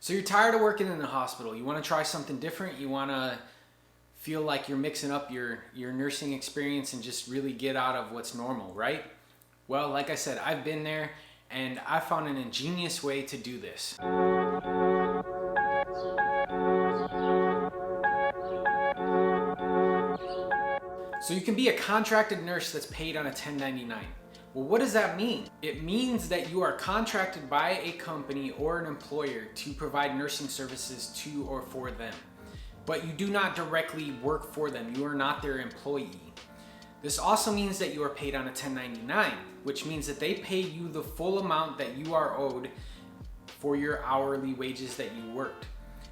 So you're tired of working in the hospital. You want to try something different. You want to feel like you're mixing up your nursing experience and just really get out of what's normal, right? Well, like I said, I've been there and I found an ingenious way to do this. So you can be a contracted nurse that's paid on a 1099. Well, what does that mean? It means that you are contracted by a company or an employer to provide nursing services to or for them. But you do not directly work for them. You are not their employee. This also means that you are paid on a 1099, which means that they pay you the full amount that you are owed for your hourly wages that you worked.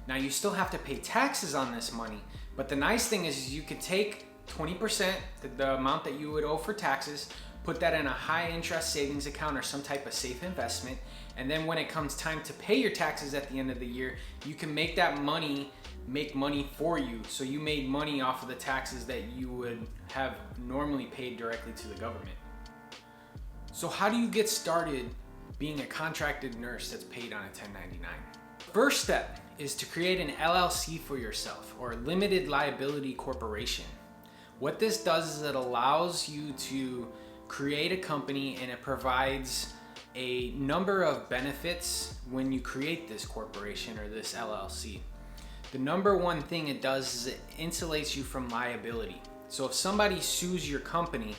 Now you still have to pay taxes on this money, but the nice thing is you could take 20%, the amount that you would owe for taxes, put that in a high interest savings account or some type of safe investment, and then when it comes time to pay your taxes at the end of the year, you can make that money make money for you. So you made money off of the taxes that you would have normally paid directly to the government. So how do you get started being a contracted nurse that's paid on a 1099? First step is to create an LLC for yourself, or a limited liability corporation. What this does is it allows you to create a company, and it provides a number of benefits when you create this corporation or this LLC. The number one thing it does is it insulates you from liability. So if somebody sues your company,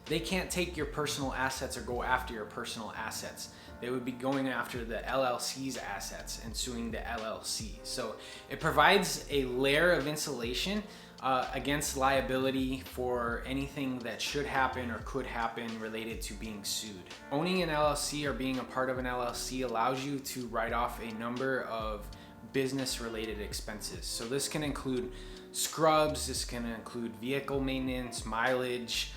they can't take your personal assets or go after your personal assets. They would be going after the LLC's assets and suing the LLC. So it provides a layer of insulation against liability for anything that should happen or could happen related to being sued. Owning an LLC or being a part of an LLC allows you to write off a number of business related expenses. So this can include scrubs, this can include vehicle maintenance, mileage,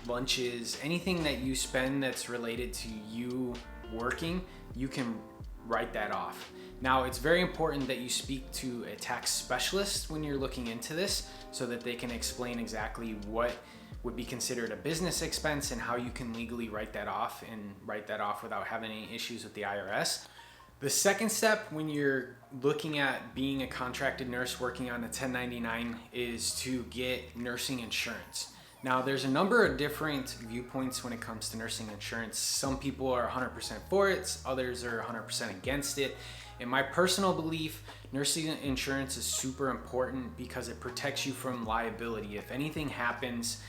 lunches, anything that you spend that's related to you working, you can write that off. Now, it's very important that you speak to a tax specialist when you're looking into this so that they can explain exactly what would be considered a business expense and how you can legally write that off without having any issues with the IRS. The second step when you're looking at being a contracted nurse working on a 1099 is to get nursing insurance. Now, there's a number of different viewpoints when it comes to nursing insurance. Some people are 100% for it, others are 100% against it. In my personal belief, nursing insurance is super important because it protects you from liability. If anything happens,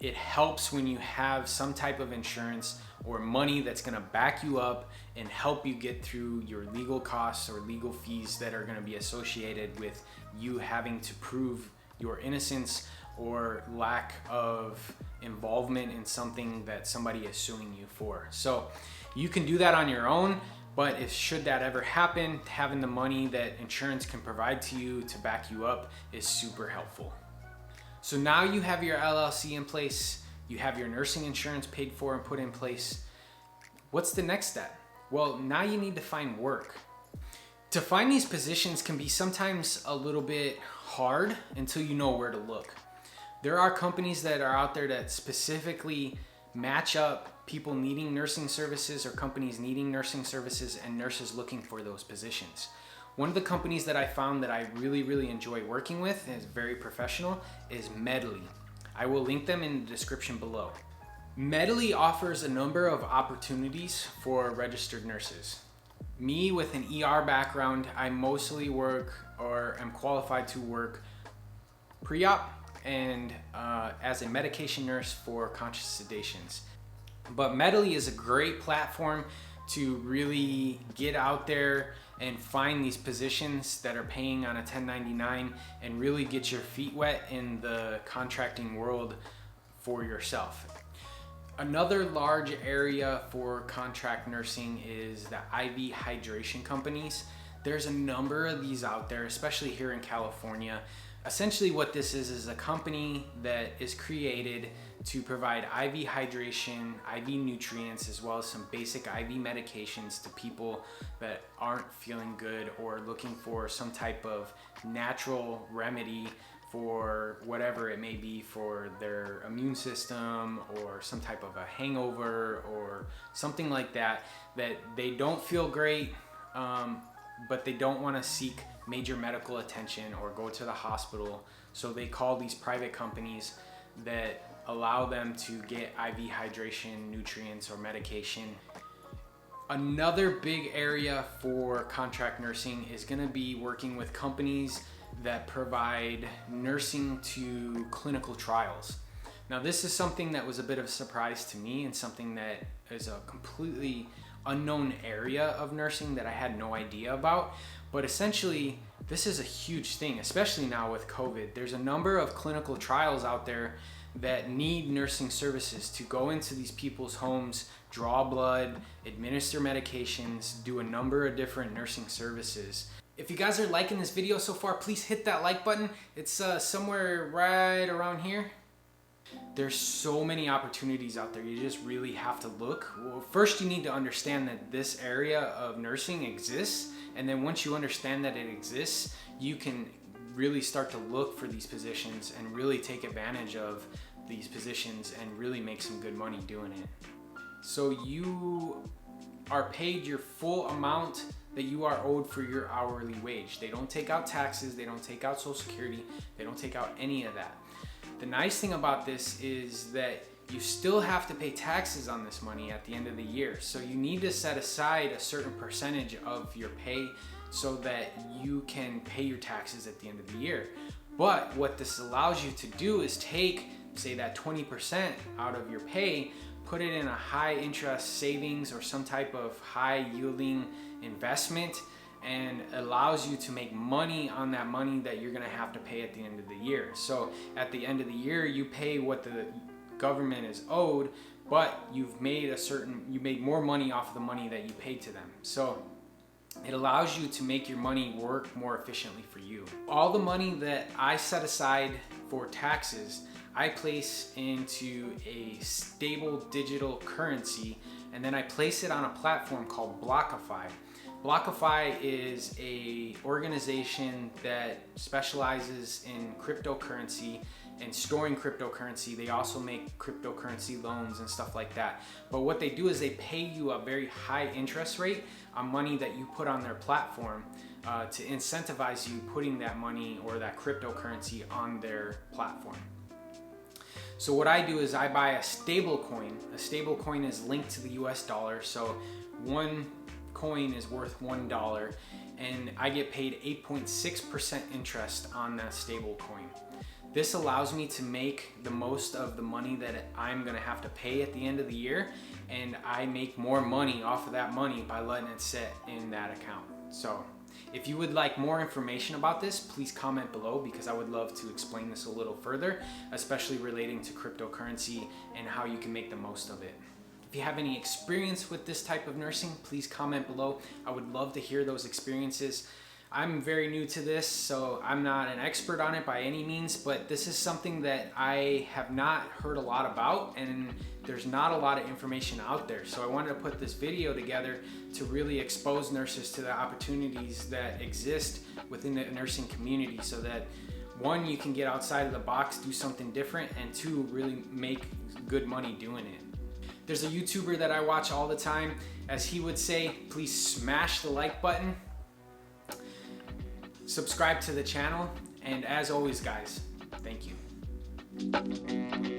it helps when you have some type of insurance or money that's gonna back you up and help you get through your legal costs or legal fees that are gonna be associated with you having to prove your innocence or lack of involvement in something that somebody is suing you for. So you can do that on your own, but if should that ever happen, having the money that insurance can provide to you to back you up is super helpful. So now you have your LLC in place, you have your nursing insurance paid for and put in place. What's the next step? Well, now you need to find work. To find these positions can be sometimes a little bit hard until you know where to look. There are companies that are out there that specifically match up people needing nursing services or companies needing nursing services and nurses looking for those positions. One of the companies that I found that I really enjoy working with and is very professional is Medley. I will link them in the description below. Medley offers a number of opportunities for registered nurses. Me with an ER background, I mostly work or am qualified to work pre-op and as a medication nurse for conscious sedations. But Medley is a great platform to really get out there and find these positions that are paying on a 1099 and really get your feet wet in the contracting world for yourself. Another large area for contract nursing is the IV hydration companies. There's a number of these out there, especially here in California. Essentially what this is a company that is created to provide IV hydration, IV nutrients, as well as some basic IV medications to people that aren't feeling good or looking for some type of natural remedy for whatever it may be, for their immune system or some type of a hangover or something like that, that they don't feel great, but they don't want to seek major medical attention or go to the hospital. So they call these private companies that allow them to get IV hydration, nutrients, or medication. Another big area for contract nursing is going to be working with companies that provide nursing to clinical trials. Now, this is something that was a bit of a surprise to me and something that is a completely unknown area of nursing that I had no idea about. But essentially, this is a huge thing, especially now with COVID. There's a number of clinical trials out there that need nursing services to go into these people's homes, draw blood, administer medications, do a number of different nursing services. If you guys are liking this video so far, please hit that like button. It's somewhere right around here. There's so many opportunities out there. You just really have to look. Well, first you need to understand that this area of nursing exists, and then once you understand that it exists, you can really start to look for these positions and really take advantage of these positions and really make some good money doing it. So you are paid your full amount that you are owed for your hourly wage. They don't take out taxes, they don't take out Social Security, they don't take out any of that. The nice thing about this is that you still have to pay taxes on this money at the end of the year. So you need to set aside a certain percentage of your pay so that you can pay your taxes at the end of the year. But what this allows you to do is take, say, that 20% out of your pay, put it in a high interest savings or some type of high yielding investment, and allows you to make money on that money that you're gonna have to pay at the end of the year. So at the end of the year, you pay what the government is owed, but you made more money off of the money that you paid to them. So it allows you to make your money work more efficiently for you. All the money that I set aside for taxes, I place into a stable digital currency, and then I place it on a platform called Blockify. Blockify is a organization that specializes in cryptocurrency and storing cryptocurrency. They also make cryptocurrency loans and stuff like that. But what they do is they pay you a very high interest rate on money that you put on their platform to incentivize you putting that money or that cryptocurrency on their platform. So what I do is I buy a stable coin. A stable coin is linked to the US dollar. So one coin is worth $1, and I get paid 8.6% interest on that stable coin. This allows me to make the most of the money that I'm gonna have to pay at the end of the year, and I make more money off of that money by letting it sit in that account. So if you would like more information about this, please comment below, because I would love to explain this a little further, especially relating to cryptocurrency and how you can make the most of it. If you have any experience with this type of nursing, please comment below. I would love to hear those experiences. I'm very new to this, so I'm not an expert on it by any means, but this is something that I have not heard a lot about, and there's not a lot of information out there. So I wanted to put this video together to really expose nurses to the opportunities that exist within the nursing community, so that one, you can get outside of the box, do something different, and two, really make good money doing it. There's a YouTuber that I watch all the time. As he would say, please smash the like button, subscribe to the channel, and as always, guys, thank you.